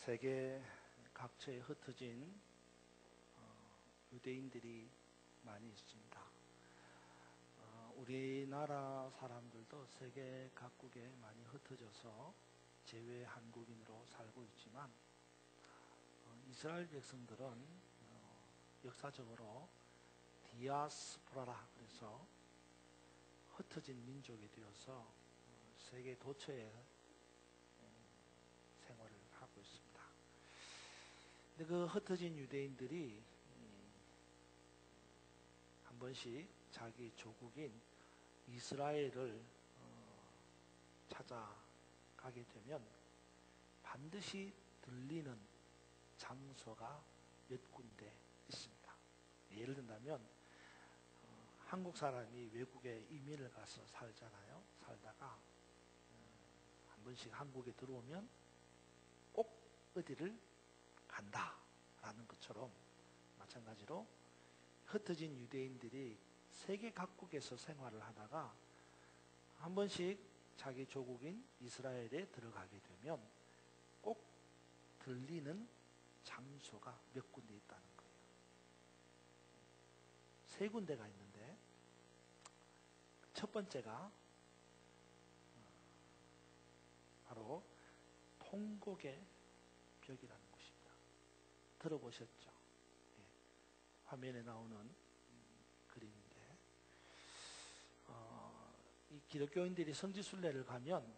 세계 각처에 흩어진 유대인들이 많이 있습니다. 우리나라 사람들도 세계 각국에 많이 흩어져서 재외 한국인으로 살고 있지만 이스라엘 백성들은 역사적으로 디아스포라라 그래서 흩어진 민족이 되어서 세계 도처에 생활을 하고 있습니다. 근데 그 흩어진 유대인들이 한 번씩 자기 조국인 이스라엘을 찾아가게 되면 반드시 들리는 장소가 몇 군데 있습니다. 예를 든다면 한국 사람이 외국에 이민을 가서 살잖아요. 살다가 한 번씩 한국에 들어오면 꼭 어디를 간다라는 것처럼 마찬가지로 흩어진 유대인들이 세계 각국에서 생활을 하다가 한 번씩 자기 조국인 이스라엘에 들어가게 되면 꼭 들리는 장소가 몇 군데 있다는 거예요. 세 군데가 있는데 첫 번째가 바로 통곡의 벽이라는 곳입니다. 들어보셨죠? 예. 화면에 나오는 그림인데 이 기독교인들이 성지순례를 가면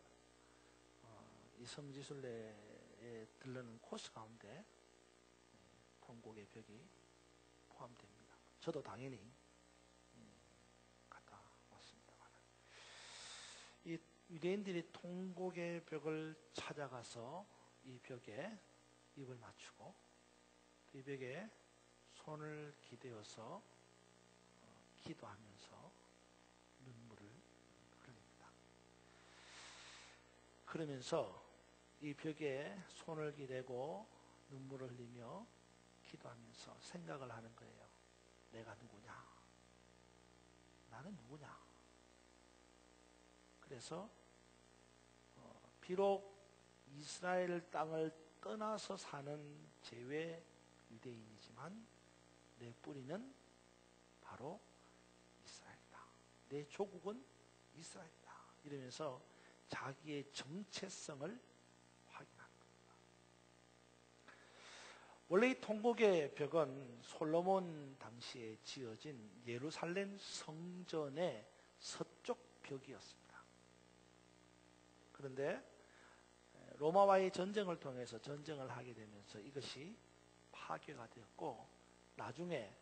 이 성지순례에 들르는 코스 가운데 통곡의 벽이 포함됩니다. 저도 당연히 갔다 왔습니다만 이 유대인들이 통곡의 벽을 찾아가서 이 벽에 입을 맞추고 이 벽에 손을 기대어서 기도하면서 눈물을 흘립니다. 그러면서 이 벽에 손을 기대고 눈물을 흘리며 기도하면서 생각을 하는 거예요. 내가 누구냐? 나는 누구냐? 그래서 비록 이스라엘 땅을 떠나서 사는 재외 유대인이지만 내 뿌리는 바로 이스라엘이다. 내 조국은 이스라엘이다. 이러면서 자기의 정체성을 확인하는 겁니다. 원래 이 통곡의 벽은 솔로몬 당시에 지어진 예루살렘 성전의 서쪽 벽이었습니다. 그런데 로마와의 전쟁을 통해서 전쟁을 하게 되면서 이것이 파괴가 되었고 나중에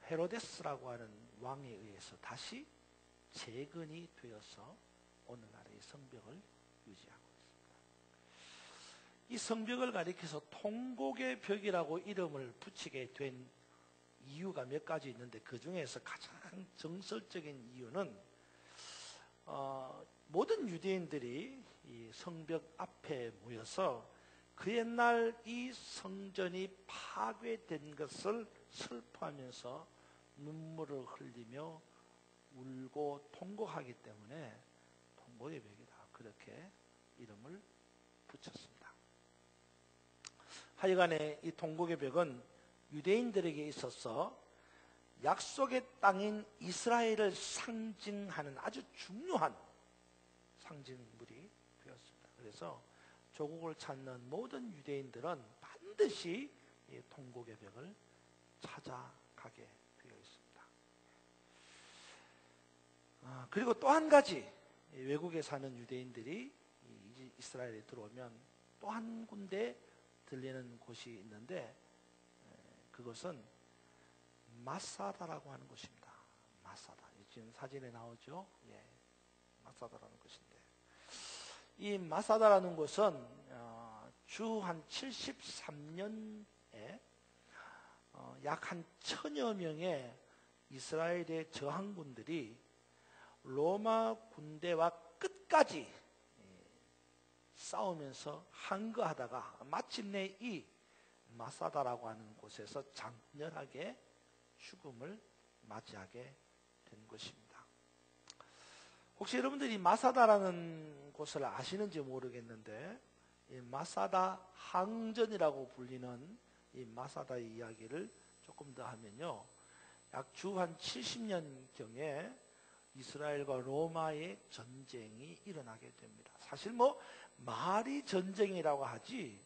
헤로데스라고 하는 왕에 의해서 다시 재건이 되어서 오늘날의 성벽을 유지하고 있습니다. 이 성벽을 가리켜서 통곡의 벽이라고 이름을 붙이게 된 이유가 몇 가지 있는데 그 중에서 가장 정설적인 이유는 모든 유대인들이 이 성벽 앞에 모여서 그 옛날 이 성전이 파괴된 것을 슬퍼하면서 눈물을 흘리며 울고 통곡하기 때문에 통곡의 벽이다. 그렇게 이름을 붙였습니다. 하여간에 이 통곡의 벽은 유대인들에게 있어서 약속의 땅인 이스라엘을 상징하는 아주 중요한 상징물이 되었습니다. 그래서 조국을 찾는 모든 유대인들은 반드시 이 통곡의 벽을 찾아가게 되어 있습니다. 그리고 또 한 가지 외국에 사는 유대인들이 이스라엘에 들어오면 또 한 군데 들리는 곳이 있는데 그것은 마사다라고 하는 곳입니다. 마사다. 지금 사진에 나오죠? 예, 마사다라는 곳인데 이 마사다라는 곳은 주 한 73년에 약 한 1000여 명의 이스라엘의 저항군들이 로마 군대와 끝까지 싸우면서 항거하다가 마침내 이 마사다라고 하는 곳에서 장렬하게 죽음을 맞이하게 된 것입니다. 혹시 여러분들이 마사다라는 곳을 아시는지 모르겠는데 이 마사다 항전이라고 불리는 이 마사다의 이야기를 조금 더 하면요, 약 주 한 70년경에 이스라엘과 로마의 전쟁이 일어나게 됩니다. 사실 뭐 말이 전쟁이라고 하지,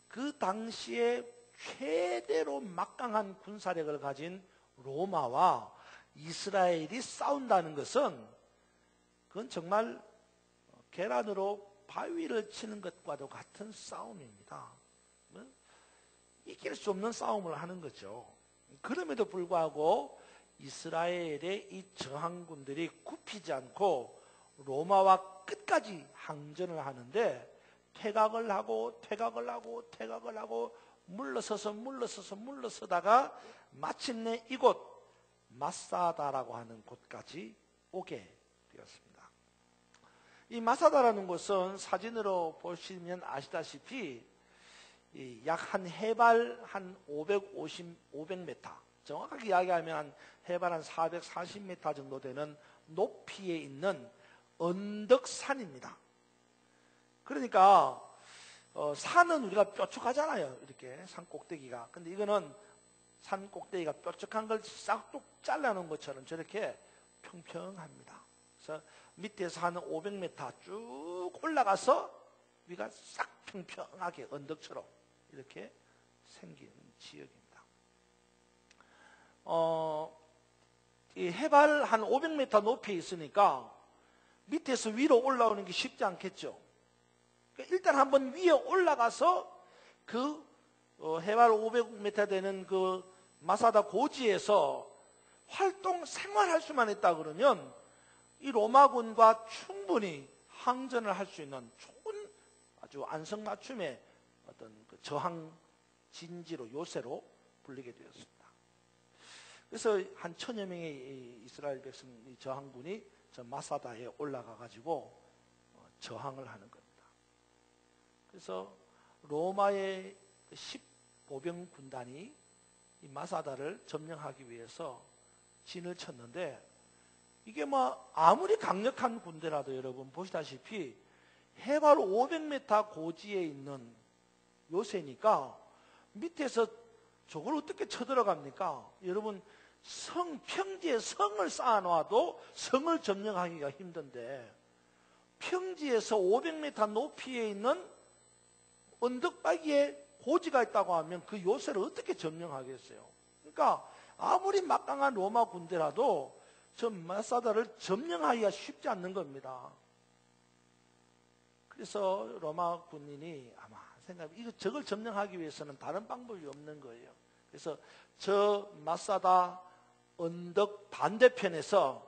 그 당시에 최대로 막강한 군사력을 가진 로마와 이스라엘이 싸운다는 것은 그건 정말 계란으로 바위를 치는 것과도 같은 싸움입니다. 이길 수 없는 싸움을 하는 거죠. 그럼에도 불구하고 이스라엘의 이 저항군들이 굽히지 않고 로마와 끝까지 항전을 하는데, 퇴각을 하고 물러서다가 마침내 이곳 마사다라고 하는 곳까지 오게 되었습니다. 이 마사다라는 곳은 사진으로 보시면 아시다시피 약 한 해발 한 500m, 정확하게 이야기하면 한 해발 한 440m 정도 되는 높이에 있는 언덕산입니다. 그러니까 산은 우리가 뾰족하잖아요. 이렇게 산 꼭대기가. 근데 이거는 산 꼭대기가 뾰족한 걸 싹둑 잘라놓은 것처럼 저렇게 평평합니다. 그래서 밑에서 한 500m 쭉 올라가서 위가 싹 평평하게 언덕처럼 이렇게 생긴 지역입니다. 이 해발 한 500m 높이에 있으니까 밑에서 위로 올라오는 게 쉽지 않겠죠. 일단 한번 위에 올라가서 그 해발 500m 되는 그 마사다 고지에서 생활할 수만 있다 그러면 이 로마군과 충분히 항전을 할 수 있는 좋은 아주 안성맞춤의 어떤 그 저항 진지로, 요새로 불리게 되었습니다. 그래서 한 1000여 명의 이스라엘 백성 저항군이 저 마사다에 올라가 가지고 저항을 하는 겁니다. 그래서 로마의 10보병 군단이 이 마사다를 점령하기 위해서 진을 쳤는데, 이게 뭐 아무리 강력한 군대라도 여러분 보시다시피 해발 500m 고지에 있는 요새니까 밑에서 저걸 어떻게 쳐들어갑니까? 여러분, 평지에 성을 쌓아놓아도 성을 점령하기가 힘든데, 평지에서 500m 높이에 있는 언덕바위에 고지가 있다고 하면 그 요새를 어떻게 점령하겠어요? 그러니까 아무리 막강한 로마 군대라도 저 마사다를 점령하기가 쉽지 않는 겁니다. 그래서 로마 군인이 아마 저걸 점령하기 위해서는 다른 방법이 없는 거예요. 그래서 저 마사다 언덕 반대편에서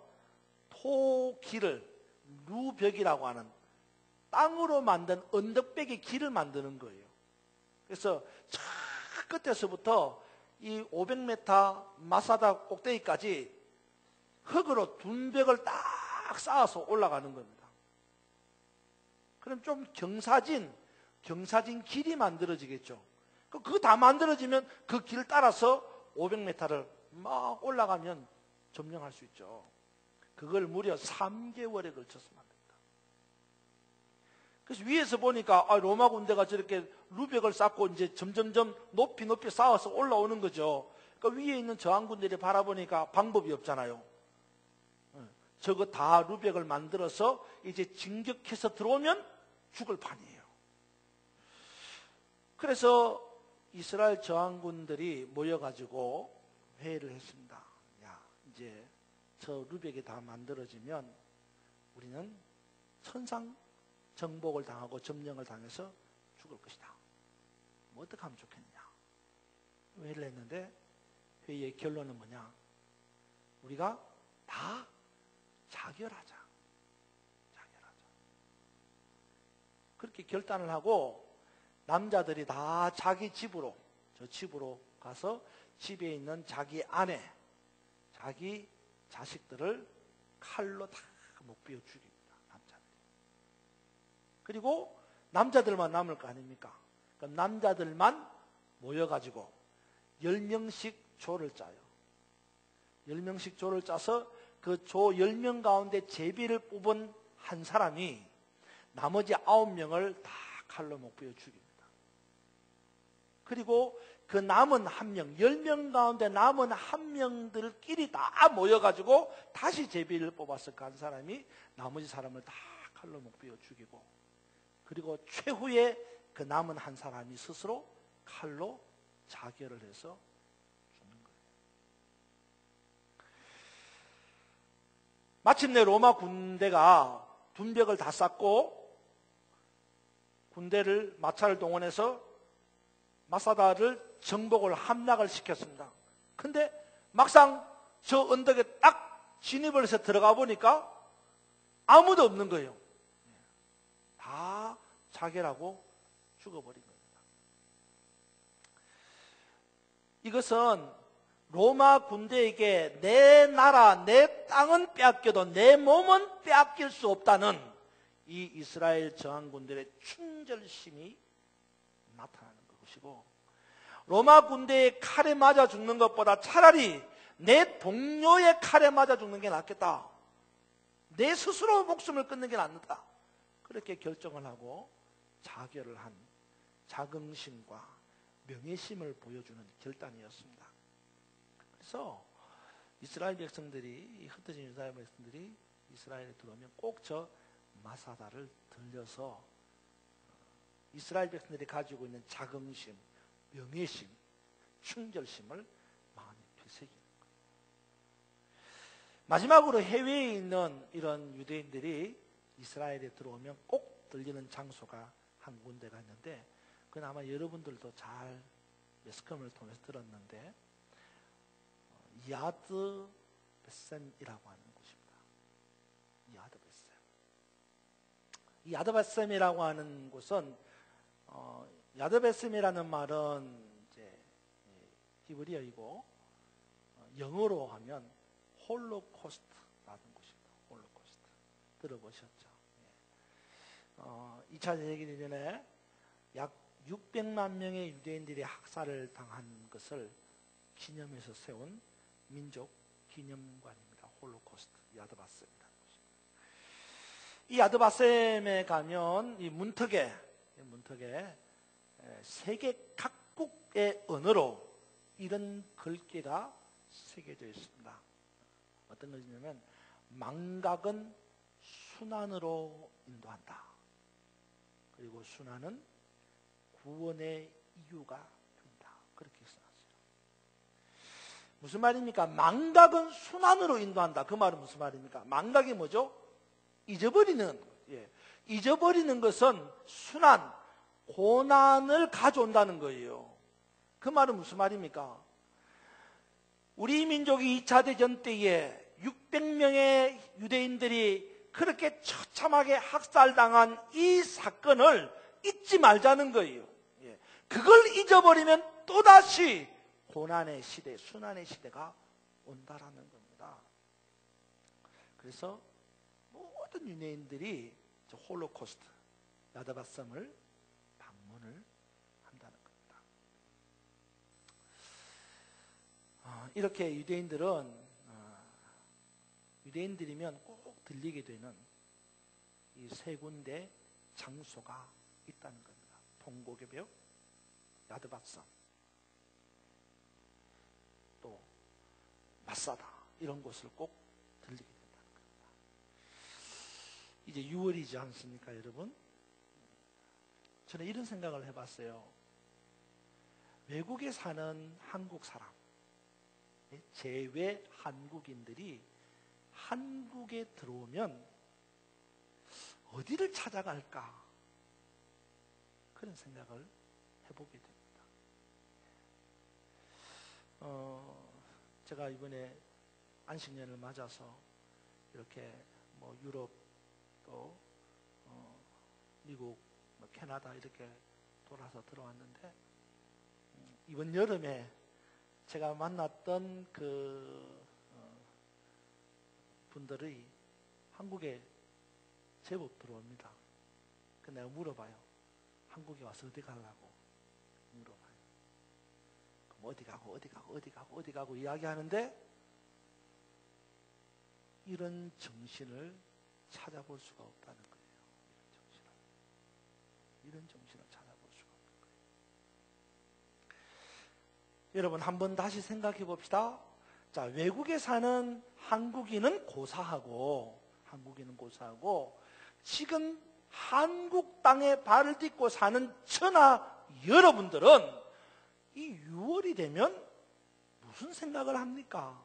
토길을, 루벽이라고 하는 땅으로 만든 언덕백의 길을 만드는 거예요. 그래서 저 끝에서부터 이 500m 마사다 꼭대기까지 흙으로 둔벽을 딱 쌓아서 올라가는 겁니다. 그럼 좀 경사진 길이 만들어지겠죠. 그거 다 만들어지면 그 길 따라서 500m를 막 올라가면 점령할 수 있죠. 그걸 무려 3개월에 걸쳐서 만듭니다. 그래서 위에서 보니까 로마 군대가 저렇게 루벽을 쌓고 이제 점점점 높이 쌓아서 올라오는 거죠. 그러니까 위에 있는 저항군들이 바라보니까 방법이 없잖아요. 저거 다 루벽을 만들어서 이제 진격해서 들어오면 죽을 판이에요. 그래서 이스라엘 저항군들이 모여가지고 회의를 했습니다. 야, 이제 저 루벽이 다 만들어지면 우리는 천상 정복을 당하고 점령을 당해서 죽을 것이다. 뭐 어떻게 하면 좋겠냐? 회의를 했는데 회의의 결론은 뭐냐? 우리가 다 자결하자. 그렇게 결단을 하고 남자들이 다 자기 집으로, 저 집으로 가서 집에 있는 자기 아내, 자기 자식들을 칼로 다 목베어 죽입니다. 남자들이. 그리고 남자들만 남을 거 아닙니까? 그럼 남자들만 모여가지고 10명씩 조를 짜요. 10명씩 조를 짜서 그 조 10명 가운데 제비를 뽑은 한 사람이 나머지 9명을 다 칼로 목베어 죽입니다. 그리고 그 남은 한 명, 10명 가운데 남은 한 명들끼리 다 모여가지고 다시 제비를 뽑아서 간 사람이 나머지 사람을 다 칼로 목베어 죽이고, 그리고 최후에 그 남은 한 사람이 스스로 칼로 자결을 해서 죽는 거예요. 마침내 로마 군대가 분벽을 다 쌓고 군대를 마차를 동원해서 마사다를 정복을 함락을 시켰습니다. 근데 막상 저 언덕에 딱 진입을 해서 들어가 보니까 아무도 없는 거예요. 다 자결하고 죽어버린 겁니다. 이것은 로마 군대에게 내 나라, 내 땅은 빼앗겨도 내 몸은 빼앗길 수 없다는 이 이스라엘 저항군들의 충절심이 나타나는 것이고, 로마 군대의 칼에 맞아 죽는 것보다 차라리 내 동료의 칼에 맞아 죽는 게 낫겠다, 내 스스로 목숨을 끊는 게 낫다, 그렇게 결정을 하고 자결을 한 자긍심과 명예심을 보여주는 결단이었습니다. 그래서 이스라엘 백성들이, 흩어진 이스라엘 백성들이 이스라엘에 들어오면 꼭 저 마사다를 들려서 이스라엘 백성들이 가지고 있는 자긍심, 명예심, 충절심을 많이 되새기는 거예요. 마지막으로 해외에 있는 이런 유대인들이 이스라엘에 들어오면 꼭 들리는 장소가 한 군데가 있는데, 그건 아마 여러분들도 잘 매스컴을 통해서 들었는데 야드 베셈이라고 하는 곳입니다. 야드 베셈. 이 야드 베셈이라고 하는 곳은 야드 베셈이라는 말은 이제 히브리어이고 영어로 하면 홀로코스트라는 곳입니다. 홀로코스트 들어보셨죠? 2차 세계대전 이전에 약 600만 명의 유대인들이 학살을 당한 것을 기념해서 세운 민족 기념관입니다. 홀로코스트 야드바셈이라는 것입니다. 이 야드바셈에 가면 이 문턱에 세계 각국의 언어로 이런 글귀가 새겨져 있습니다. 어떤 것이냐면 망각은 순환으로 인도한다. 그리고 순환은 구원의 이유가 된다. 그렇게 써놨어요. 무슨 말입니까? 망각은 순환으로 인도한다. 그 말은 무슨 말입니까? 망각이 뭐죠? 잊어버리는. 잊어버리는 것은 순환, 고난을 가져온다는 거예요. 그 말은 무슨 말입니까? 우리 민족이 2차 대전 때에 600명의 유대인들이 그렇게 처참하게 학살당한 이 사건을 잊지 말자는 거예요. 그걸 잊어버리면 또다시 고난의 시대, 순환의 시대가 온다라는 겁니다. 그래서 모든 유대인들이 홀로코스트, 야드바셈을 방문을 한다는 겁니다. 이렇게 유대인들이면 꼭 들리게 되는 이 세 군데 장소가 있다는 겁니다. 동고개벽, 야드바셈, 또 마사다, 이런 곳을 꼭 들리게 된다는 겁니다. 이제 6월이지 않습니까, 여러분? 저는 이런 생각을 해봤어요. 외국에 사는 한국 사람, 제외 한국인들이 한국에 들어오면 어디를 찾아갈까? 그런 생각을 해보게 됩니다. 제가 이번에 안식년을 맞아서 이렇게 유럽 또 미국, 캐나다 이렇게 돌아서 들어왔는데, 이번 여름에 제가 만났던 그 분들이 한국에 제법 들어옵니다. 그 내가 물어봐요. 한국에 와서 어디 가려고 물어봐요. 그럼 어디 가고 이야기하는데, 이런 정신을 찾아볼 수가 없다는 거예요. 이런 정신을 찾아볼 수가 없는 거예요. 여러분 한번 다시 생각해 봅시다. 자, 외국에 사는 한국인은 고사하고 지금 한국 땅에 발을 딛고 사는 저나 여러분들은 이 6월이 되면 무슨 생각을 합니까?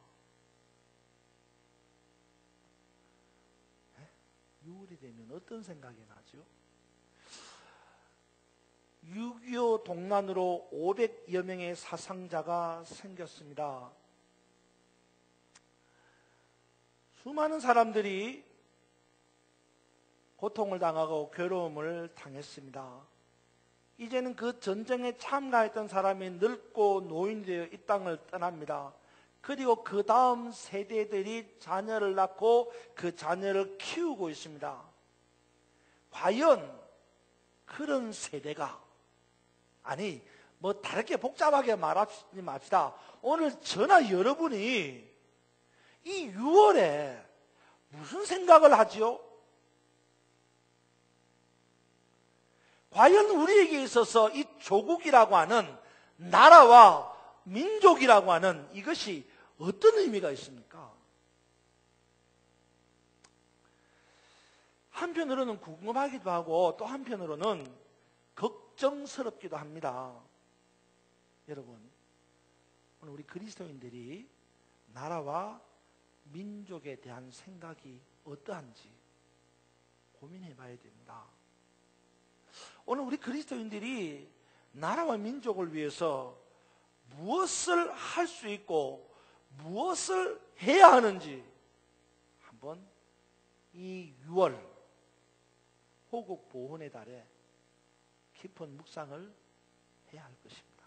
6월이 되면 어떤 생각이 나죠? 6.25 동란으로 500여 명의 사상자가 생겼습니다. 수많은 사람들이 고통을 당하고 괴로움을 당했습니다. 이제는 그 전쟁에 참가했던 사람이 늙고 노인이 되어 이 땅을 떠납니다. 그리고 그 다음 세대들이 자녀를 낳고 그 자녀를 키우고 있습니다. 과연 그런 세대가, 아니 뭐 다르게 복잡하게 말하지 맙시다. 오늘 저나 여러분이 이 6월에 무슨 생각을 하지요? 과연 우리에게 있어서 이 조국이라고 하는 나라와 민족이라고 하는 이것이 어떤 의미가 있습니까? 한편으로는 궁금하기도 하고 또 한편으로는 걱정스럽기도 합니다. 여러분, 오늘 우리 그리스도인들이 나라와 민족에 대한 생각이 어떠한지 고민해 봐야 됩니다. 오늘 우리 그리스도인들이 나라와 민족을 위해서 무엇을 할 수 있고 무엇을 해야 하는지 한번 이 6월 호국 보훈의 달에 깊은 묵상을 해야 할 것입니다.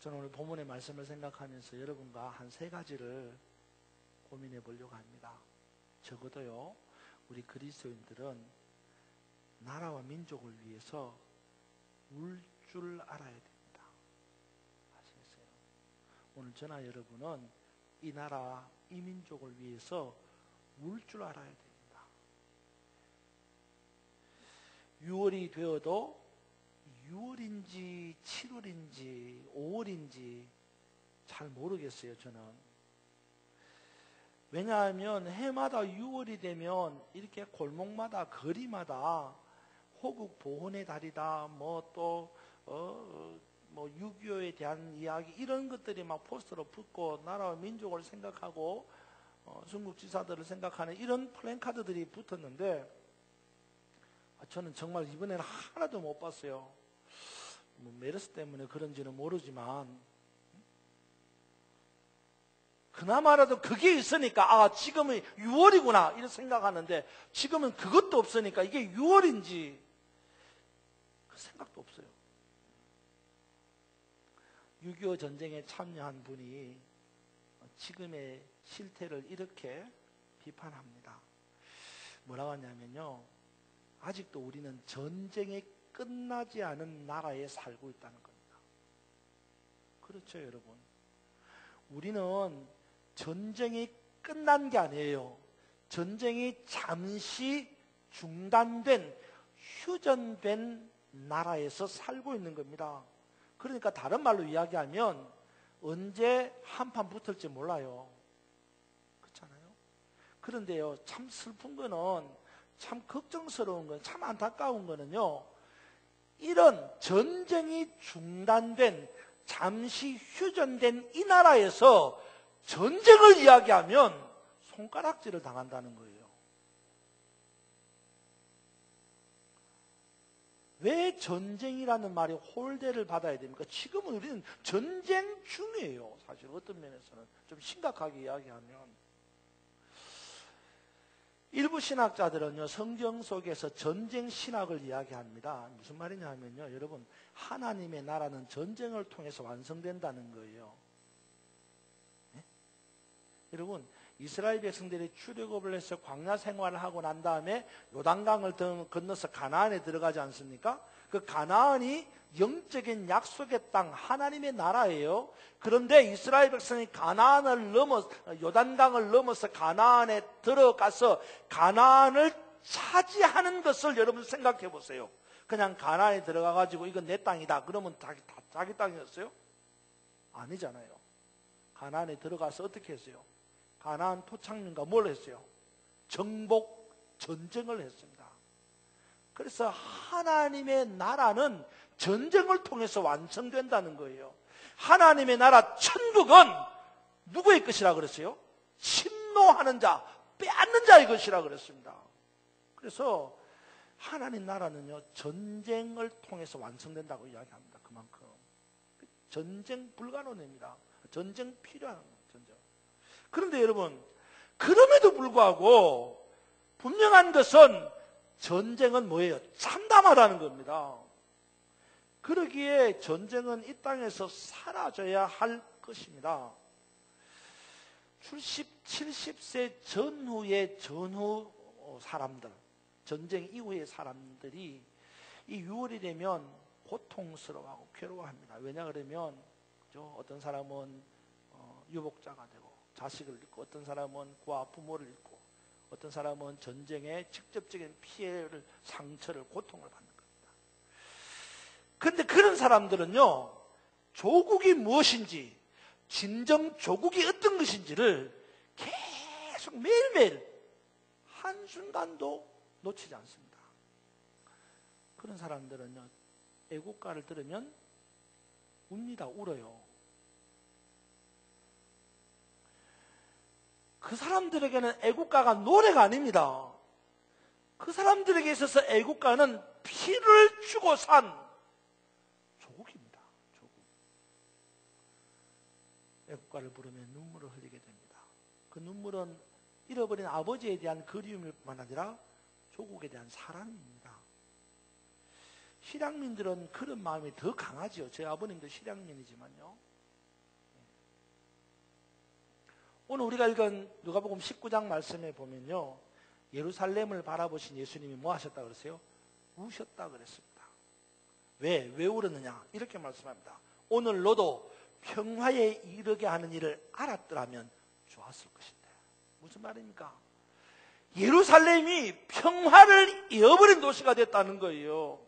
저는 오늘 본문의 말씀을 생각하면서 여러분과 한 3가지를 고민해 보려고 합니다. 적어도요, 우리 그리스도인들은 나라와 민족을 위해서 울 줄 알아야 됩니다. 아시겠어요? 오늘 저나 여러분은 이 나라, 이 민족을 위해서 울 줄 알아야 됩니다. 6월이 되어도 6월인지 7월인지 5월인지 잘 모르겠어요, 저는. 왜냐하면 해마다 6월이 되면 이렇게 골목마다 거리마다 호국 보훈의 달이다, 뭐 또 6.25에 대한 이야기 이런 것들이 막 포스터로 붙고 나라와 민족을 생각하고 중국 지사들을 생각하는 이런 플랜카드들이 붙었는데 저는 정말 이번에는 하나도 못 봤어요. 뭐 메르스 때문에 그런지는 모르지만 그나마라도 그게 있으니까 지금은 6월이구나 이렇게 생각하는데 지금은 그것도 없으니까 이게 6월인지 그 생각도 없어요. 6.25 전쟁에 참여한 분이 지금의 실태를 이렇게 비판합니다. 뭐라고 하냐면요, 아직도 우리는 전쟁이 끝나지 않은 나라에 살고 있다는 겁니다. 그렇죠, 여러분? 우리는 전쟁이 끝난 게 아니에요. 전쟁이 잠시 중단된, 휴전된 나라에서 살고 있는 겁니다. 그러니까 다른 말로 이야기하면 언제 한판 붙을지 몰라요. 그렇잖아요? 그런데요, 참 슬픈 거는, 참 걱정스러운 건, 참 안타까운 거는요, 이런 전쟁이 중단된, 잠시 휴전된 이 나라에서 전쟁을 이야기하면 손가락질을 당한다는 거예요. 왜 전쟁이라는 말이 홀대를 받아야 됩니까? 지금은 우리는 전쟁 중이에요. 사실 어떤 면에서는 좀 심각하게 이야기하면 일부 신학자들은요, 성경 속에서 전쟁 신학을 이야기합니다. 무슨 말이냐 하면요, 여러분, 하나님의 나라는 전쟁을 통해서 완성된다는 거예요. 네? 여러분, 이스라엘 백성들이 출애굽을 해서 광야 생활을 하고 난 다음에 요단강을 건너서 가나안에 들어가지 않습니까? 그 가나안이 영적인 약속의 땅, 하나님의 나라예요. 그런데 이스라엘 백성이 요단강을 넘어서 가나안에 들어가서 가나안을 차지하는 것을 여러분 생각해 보세요. 그냥 가나안에 들어가 가지고 이건 내 땅이다 그러면 자기 땅이었어요? 아니잖아요. 가나안에 들어가서 어떻게 했어요? 가나안 토착민과 뭘 했어요? 정복 전쟁을 했습니다. 그래서 하나님의 나라는 전쟁을 통해서 완성된다는 거예요. 하나님의 나라 천국은 누구의 것이라 그랬어요? 침노하는 자, 빼앗는 자의 것이라 그랬습니다. 그래서 하나님 나라는요, 전쟁을 통해서 완성된다고 이야기합니다. 그만큼. 전쟁 불가능합니다. 전쟁 필요한 전쟁. 그런데 여러분, 그럼에도 불구하고 분명한 것은 전쟁은 뭐예요? 참담하다는 겁니다. 그러기에 전쟁은 이 땅에서 사라져야 할 것입니다. 70세 전후의 전후 사람들, 전쟁 이후의 사람들이 이 6월이 되면 고통스러워하고 괴로워합니다. 왜냐 그러면 어떤 사람은 유복자가 되고 자식을 잃고, 어떤 사람은 고아 부모를 잃고, 어떤 사람은 전쟁의 직접적인 피해를, 상처를, 고통을 받는 겁니다. 그런데 그런 사람들은요, 조국이 무엇인지, 진정 조국이 어떤 것인지를 계속 매일매일 한순간도 놓치지 않습니다. 그런 사람들은요, 애국가를 들으면 웁니다. 울어요. 그 사람들에게는 애국가가 노래가 아닙니다. 그 사람들에게 있어서 애국가는 피를 주고 산 조국입니다. 조국. 애국가를 부르면 눈물을 흘리게 됩니다. 그 눈물은 잃어버린 아버지에 대한 그리움일 뿐만 아니라 조국에 대한 사랑입니다. 실향민들은 그런 마음이 더 강하죠. 제 아버님도 실향민이지만요. 오늘 우리가 읽은 누가복음 19장 말씀에 보면요, 예루살렘을 바라보신 예수님이 뭐 하셨다 그랬어요? 우셨다 그랬습니다. 왜 울었느냐? 이렇게 말씀합니다. 오늘 너도 평화에 이르게 하는 일을 알았더라면 좋았을 것인데. 무슨 말입니까? 예루살렘이 평화를 잃어버린 도시가 됐다는 거예요.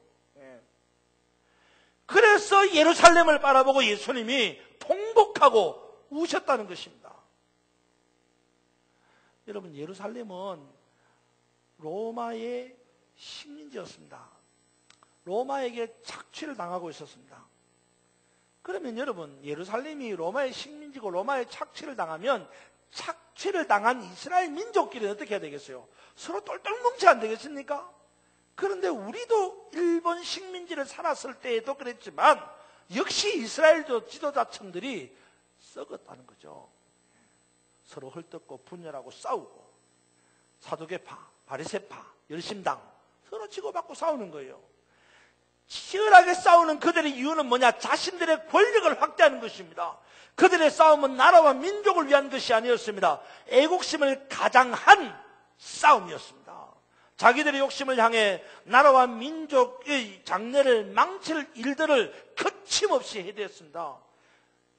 그래서 예루살렘을 바라보고 예수님이 통곡하고 우셨다는 것입니다. 여러분, 예루살렘은 로마의 식민지였습니다. 로마에게 착취를 당하고 있었습니다. 그러면 여러분, 예루살렘이 로마의 식민지고 로마의 착취를 당하면 착취를 당한 이스라엘 민족끼리는 어떻게 해야 되겠어요? 서로 똘똘 뭉쳐야 안 되겠습니까? 그런데 우리도 일본 식민지를 살았을 때에도 그랬지만 역시 이스라엘 지도자층들이 썩었다는 거죠. 서로 헐뜯고 분열하고 싸우고, 사두개파, 바리새파, 열심당 서로 치고받고 싸우는 거예요. 치열하게 싸우는 그들의 이유는 뭐냐? 자신들의 권력을 확대하는 것입니다. 그들의 싸움은 나라와 민족을 위한 것이 아니었습니다. 애국심을 가장한 싸움이었습니다. 자기들의 욕심을 향해 나라와 민족의 장래를 망칠 일들을 거침없이 해대했습니다.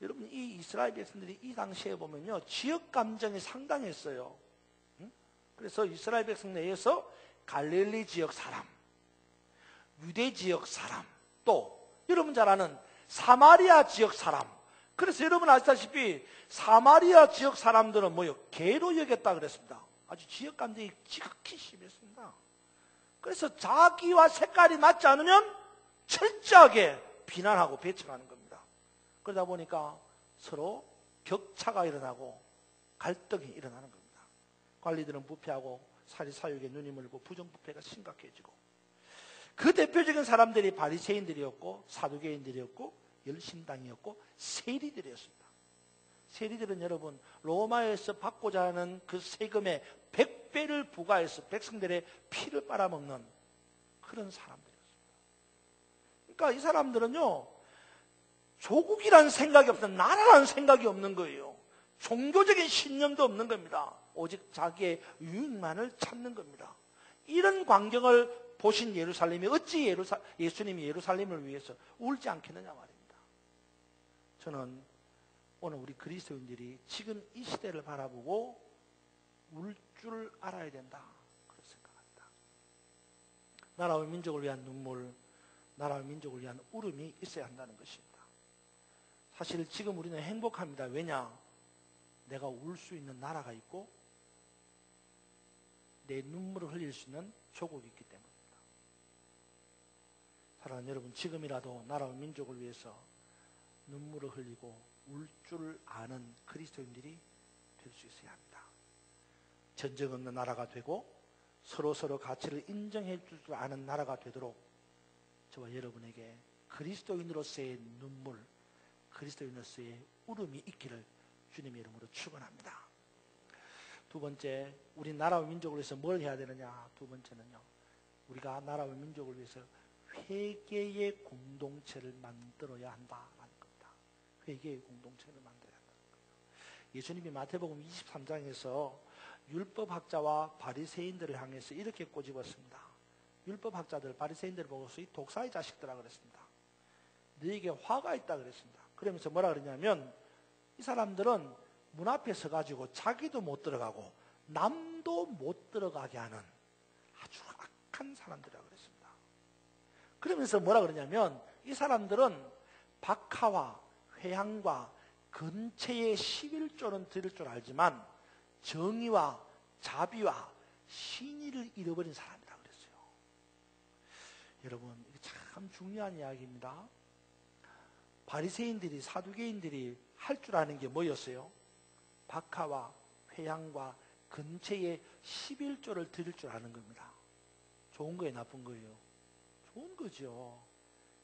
여러분, 이 이스라엘 백성들이 이 당시에 보면요, 지역 감정이 상당했어요. 그래서 이스라엘 백성 내에서 갈릴리 지역 사람, 유대 지역 사람, 또 여러분 잘 아는 사마리아 지역 사람. 그래서 여러분 아시다시피 사마리아 지역 사람들은 뭐요? 개로 여겼다 그랬습니다. 아주 지역 감정이 지극히 심했습니다. 그래서 자기와 색깔이 맞지 않으면 철저하게 비난하고 배척하는 겁니다. 그러다 보니까 서로 격차가 일어나고 갈등이 일어나는 겁니다. 관리들은 부패하고 사리사욕에 눈이 멀고 부정부패가 심각해지고, 그 대표적인 사람들이 바리새인들이었고 사두개인들이었고 열심당이었고 세리들이었습니다. 세리들은 여러분, 로마에서 받고자 하는 그 세금의 100배를 부과해서 백성들의 피를 빨아먹는 그런 사람들이었습니다. 그러니까 이 사람들은요, 조국이라는 생각이 없는, 나라라는 생각이 없는 거예요. 종교적인 신념도 없는 겁니다. 오직 자기의 유익만을 찾는 겁니다. 이런 광경을 보신 예루살렘이 어찌 예수님이 예루살렘을 위해서 울지 않겠느냐 말입니다. 저는 오늘 우리 그리스도인들이 지금 이 시대를 바라보고 울 줄 알아야 된다, 그렇게 생각합니다. 나라와 민족을 위한 눈물, 나라와 민족을 위한 울음이 있어야 한다는 것입니다. 사실 지금 우리는 행복합니다. 왜냐? 내가 울 수 있는 나라가 있고 내 눈물을 흘릴 수 있는 조국이 있기 때문입니다. 사랑하는 여러분, 지금이라도 나라와 민족을 위해서 눈물을 흘리고 울 줄 아는 그리스도인들이 될 수 있어야 합니다. 전쟁 없는 나라가 되고 서로 가치를 인정해 줄 줄 아는 나라가 되도록 저와 여러분에게 그리스도인으로서의 눈물, 그리스도인으로서의 울음이 있기를 주님의 이름으로 축원합니다. 두 번째, 우리 나라와 민족을 위해서 뭘 해야 되느냐? 두 번째는요, 우리가 나라와 민족을 위해서 회개의 공동체를 만들어야 한다라는 겁니다. 회개의 공동체를 만들어야 한다는 거예요. 예수님이 마태복음 23장에서 율법학자와 바리새인들을 향해서 이렇게 꼬집었습니다. 율법학자들, 바리새인들을 보고서 이 독사의 자식들아 그랬습니다. 너에게 화가 있다 그랬습니다. 그러면서 뭐라 그러냐면 이 사람들은 문 앞에 서가지고 자기도 못 들어가고 남도 못 들어가게 하는 아주 악한 사람들이라고 그랬습니다. 그러면서 뭐라 그러냐면 이 사람들은 박하와 회향과 근체의 11조는 드릴 줄 알지만 정의와 자비와 신의를 잃어버린 사람이라고 그랬어요. 여러분, 이게 참 중요한 이야기입니다. 바리새인들이, 사두개인들이 할 줄 아는 게 뭐였어요? 박하와 회향과 근체의 11조를 드릴 줄 아는 겁니다. 좋은 거예요, 나쁜 거예요? 좋은 거죠.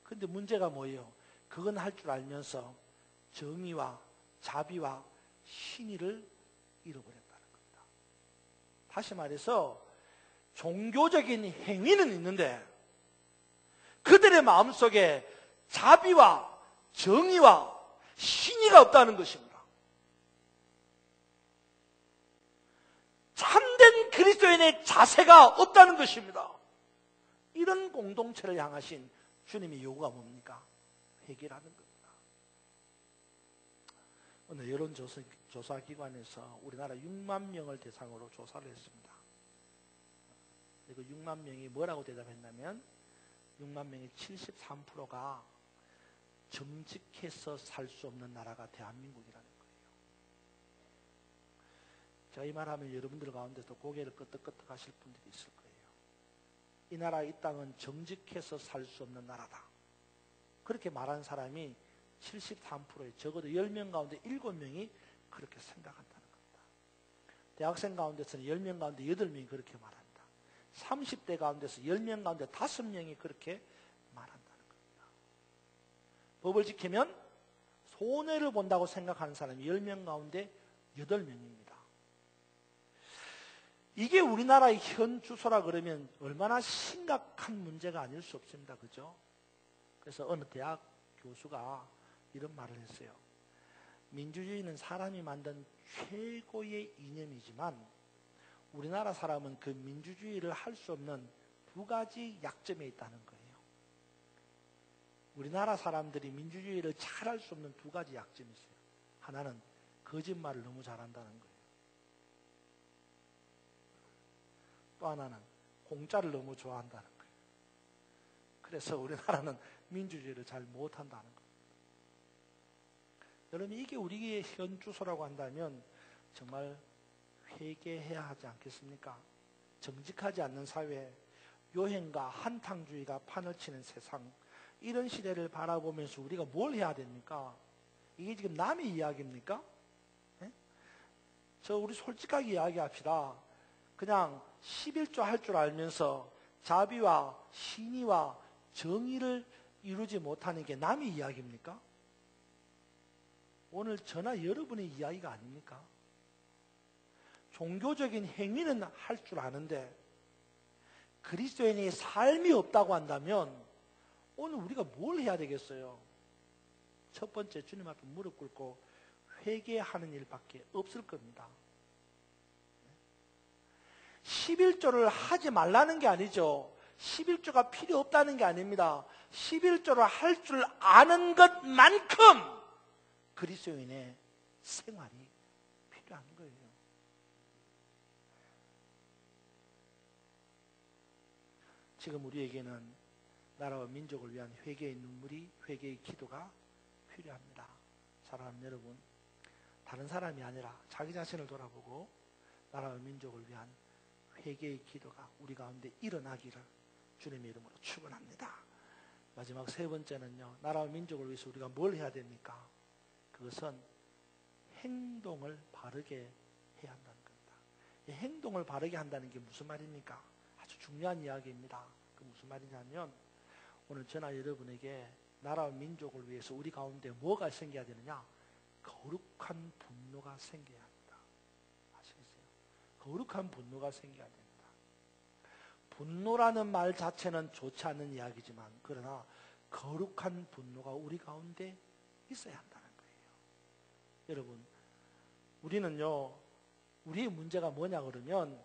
근데 문제가 뭐예요? 그건 할 줄 알면서 정의와 자비와 신의를 잃어버렸다는 겁니다. 다시 말해서 종교적인 행위는 있는데 그들의 마음속에 자비와 정의와 신의가 없다는 것입니다. 참된 그리스도인의 자세가 없다는 것입니다. 이런 공동체를 향하신 주님의 요구가 뭡니까? 회개라는 겁니다. 오늘 여론조사기관에서 우리나라 6만 명을 대상으로 조사를 했습니다. 그리고 6만 명이 뭐라고 대답했냐면 6만 명의 73%가 정직해서 살 수 없는 나라가 대한민국이라는 거예요. 제가 이 말하면 여러분들 가운데서 고개를 끄덕끄덕 하실 분들이 있을 거예요. 이 나라, 이 땅은 정직해서 살 수 없는 나라다. 그렇게 말한 사람이 73%에 적어도 10명 가운데 7명이 그렇게 생각한다는 겁니다. 대학생 가운데서는 10명 가운데 8명이 그렇게 말합니다. 30대 가운데서 10명 가운데 5명이 그렇게 말한다는 겁니다. 법을 지키면 손해를 본다고 생각하는 사람이 10명 가운데 8명입니다. 이게 우리나라의 현 주소라 그러면 얼마나 심각한 문제가 아닐 수 없습니다. 그죠? 그래서 어느 대학 교수가 이런 말을 했어요. 민주주의는 사람이 만든 최고의 이념이지만 우리나라 사람은 그 민주주의를 할 수 없는 두 가지 약점에 있다는 거예요. 우리나라 사람들이 민주주의를 잘 할 수 없는 두 가지 약점이 있어요. 하나는 거짓말을 너무 잘한다는 거예요. 또 하나는 공짜를 너무 좋아한다는 거예요. 그래서 우리나라는 민주주의를 잘 못한다는 거예요. 여러분, 이게 우리의 현 주소라고 한다면 정말 회개해야 하지 않겠습니까? 정직하지 않는 사회, 요행과 한탕주의가 판을 치는 세상, 이런 시대를 바라보면서 우리가 뭘 해야 됩니까? 이게 지금 남의 이야기입니까? 네? 우리 솔직하게 이야기합시다. 그냥 11조 할 줄 알면서 자비와 신의와 정의를 이루지 못하는 게 남의 이야기입니까? 오늘 저나 여러분의 이야기가 아닙니까? 종교적인 행위는 할 줄 아는데 그리스도인의 삶이 없다고 한다면 오늘 우리가 뭘 해야 되겠어요? 첫 번째, 주님 앞에 무릎 꿇고 회개하는 일밖에 없을 겁니다. 11조를 하지 말라는 게 아니죠. 11조가 필요 없다는 게 아닙니다. 11조를 할 줄 아는 것만큼 그리스도인의 생활이 필요한 거예요. 지금 우리에게는 나라와 민족을 위한 회개의 눈물이, 회개의 기도가 필요합니다. 사랑하는 여러분, 다른 사람이 아니라 자기 자신을 돌아보고 나라와 민족을 위한 회개의 기도가 우리 가운데 일어나기를 주님의 이름으로 축원합니다. 마지막 세 번째는요, 나라와 민족을 위해서 우리가 뭘 해야 됩니까? 그것은 행동을 바르게 해야 한다는 겁니다. 이 행동을 바르게 한다는 게 무슨 말입니까? 아주 중요한 이야기입니다. 그 무슨 말이냐면, 오늘 저나 여러분에게 나라와 민족을 위해서 우리 가운데 뭐가 생겨야 되느냐? 거룩한 분노가 생겨야 합니다. 아시겠어요? 거룩한 분노가 생겨야 됩니다. 분노라는 말 자체는 좋지 않는 이야기지만, 그러나 거룩한 분노가 우리 가운데 있어야 한다는 거예요. 여러분, 우리는요, 우리의 문제가 뭐냐 그러면,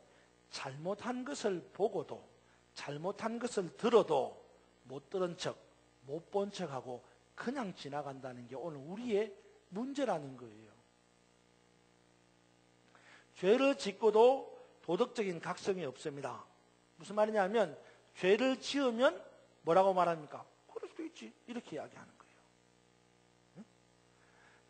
잘못한 것을 보고도, 잘못한 것을 들어도 못 들은 척, 못 본 척하고 그냥 지나간다는 게 오늘 우리의 문제라는 거예요. 죄를 짓고도 도덕적인 각성이 없습니다. 무슨 말이냐면, 죄를 지으면 뭐라고 말합니까? 그럴 수도 있지, 이렇게 이야기하는 거예요. 응?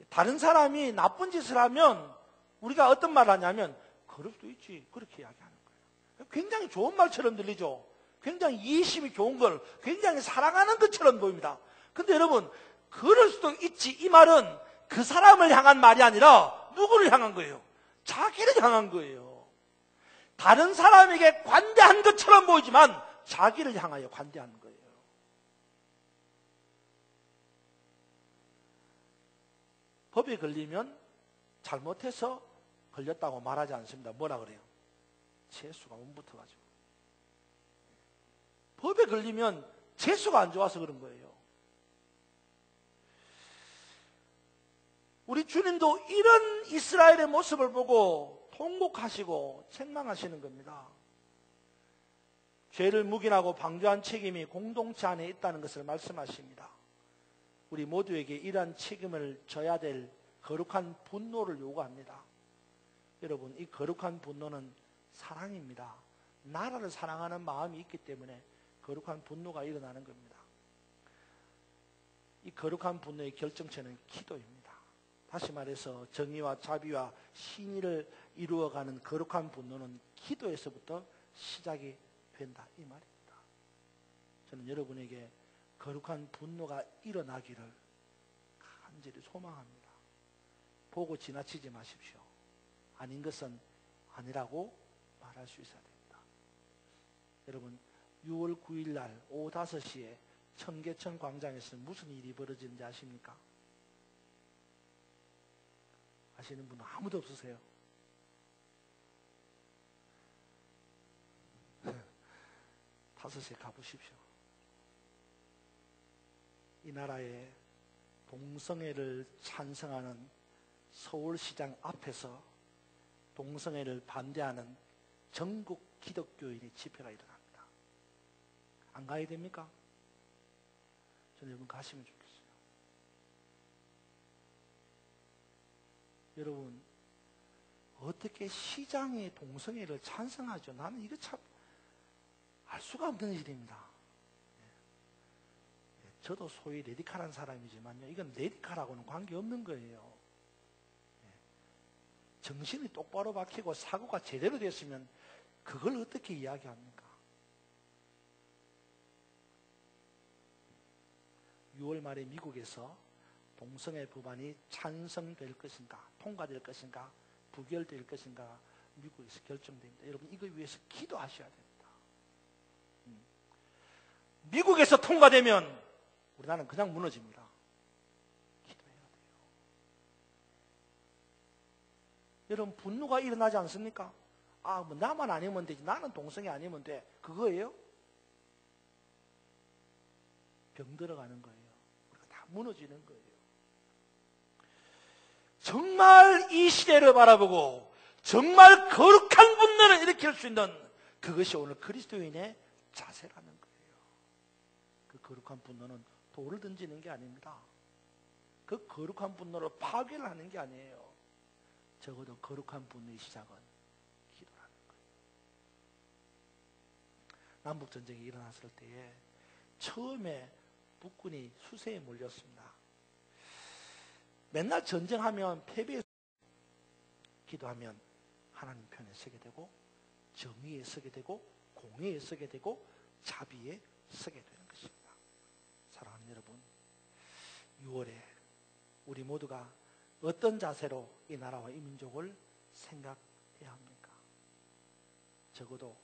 다른 사람이 나쁜 짓을 하면 우리가 어떤 말을 하냐면, 그럴 수도 있지, 그렇게 이야기하는 거예요. 굉장히 좋은 말처럼 들리죠. 굉장히 이해심이 좋은 걸 굉장히 사랑하는 것처럼 보입니다. 근데 여러분, 그럴 수도 있지, 이 말은 그 사람을 향한 말이 아니라 누구를 향한 거예요? 자기를 향한 거예요. 다른 사람에게 관대한 것처럼 보이지만 자기를 향하여 관대한 거예요. 법에 걸리면 잘못해서 걸렸다고 말하지 않습니다. 뭐라 그래요? 재수가 못 붙어가지고. 법에 걸리면 재수가 안 좋아서 그런 거예요. 우리 주님도 이런 이스라엘의 모습을 보고 통곡하시고 책망하시는 겁니다. 죄를 묵인하고 방조한 책임이 공동체 안에 있다는 것을 말씀하십니다. 우리 모두에게 이러한 책임을 져야 될 거룩한 분노를 요구합니다. 여러분, 이 거룩한 분노는 사랑입니다. 나라를 사랑하는 마음이 있기 때문에 거룩한 분노가 일어나는 겁니다. 이 거룩한 분노의 결정체는 기도입니다. 다시 말해서 정의와 자비와 신의를 이루어가는 거룩한 분노는 기도에서부터 시작이 된다, 이 말입니다. 저는 여러분에게 거룩한 분노가 일어나기를 간절히 소망합니다. 보고 지나치지 마십시오. 아닌 것은 아니라고 말할 수 있어야 됩니다. 여러분, 6월 9일 날 오후 5시에 청계천 광장에서 무슨 일이 벌어지는지 아십니까? 아시는 분은 아무도 없으세요? 5시에 가보십시오. 이 나라의 동성애를 찬성하는 서울시장 앞에서 동성애를 반대하는 전국 기독교인의 집회가 일어납니다. 안 가야 됩니까? 저는 여러분 가시면 좋겠어요. 여러분, 어떻게 시장이 동성애를 찬성하죠? 나는 이거 참 알 수가 없는 일입니다. 저도 소위 레디칼한 사람이지만요, 이건 레디칼하고는 관계없는 거예요. 정신이 똑바로 박히고 사고가 제대로 됐으면 그걸 어떻게 이야기합니까? 6월 말에 미국에서 동성애 법안이 찬성될 것인가, 통과될 것인가, 부결될 것인가 미국에서 결정됩니다. 여러분, 이거 위해서 기도하셔야 됩니다. 미국에서 통과되면 우리나라는 그냥 무너집니다. 기도해야 돼요. 여러분, 분노가 일어나지 않습니까? 아, 뭐 나만 아니면 되지, 나는 동성애 아니면 돼, 그거예요? 병 들어가는 거예요. 우리가 다 무너지는 거예요. 정말 이 시대를 바라보고 정말 거룩한 분노를 일으킬 수 있는 그것이 오늘 그리스도인의 자세라는 거예요. 그 거룩한 분노는 돌을 던지는 게 아닙니다. 그 거룩한 분노를 파괴를 하는 게 아니에요. 적어도 거룩한 분노의 시작은 기도라는 거예요. 남북전쟁이 일어났을 때에 처음에 북군이 수세에 몰렸습니다. 맨날 전쟁하면 패배에 기도하면 하나님 편에 서게 되고 정의에 서게 되고 공의에 서게 되고 자비에 서게 되는 것입니다. 사랑하는 여러분, 6월에 우리 모두가 어떤 자세로 이 나라와 이 민족을 생각해야 합니까? 적어도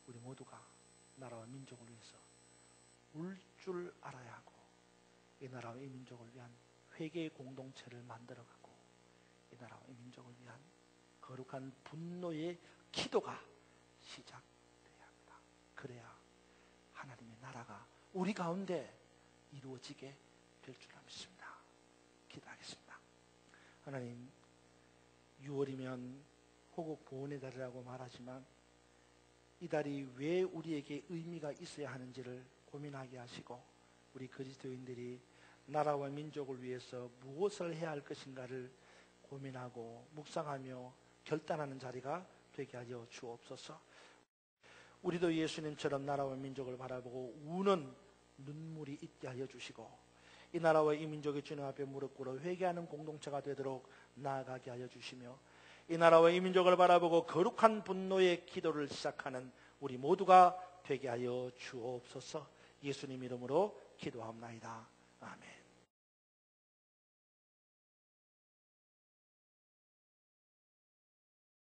우리 모두가 나라와 민족을 위해서 울 줄 알아야 하고 이 나라와 이 민족을 위한 회개의 공동체를 만들어가고 이 나라와 이 민족을 위한 거룩한 분노의 기도가 시작되어야 합니다. 그래야 하나님의 나라가 우리 가운데 이루어지게 될 줄 믿습니다. 기도하겠습니다. 하나님, 6월이면 호국 보훈의 달이라고 말하지만 이 달이 왜 우리에게 의미가 있어야 하는지를 고민하게 하시고 우리 그리스도인들이 나라와 민족을 위해서 무엇을 해야 할 것인가를 고민하고 묵상하며 결단하는 자리가 되게 하여 주옵소서. 우리도 예수님처럼 나라와 민족을 바라보고 우는 눈물이 있게 하여 주시고 이 나라와 이 민족의 주님 앞에 무릎 꿇어 회개하는 공동체가 되도록 나아가게 하여 주시며 이 나라와 이 민족을 바라보고 거룩한 분노의 기도를 시작하는 우리 모두가 되게 하여 주옵소서. 예수님 이름으로 기도합나이다. 아멘.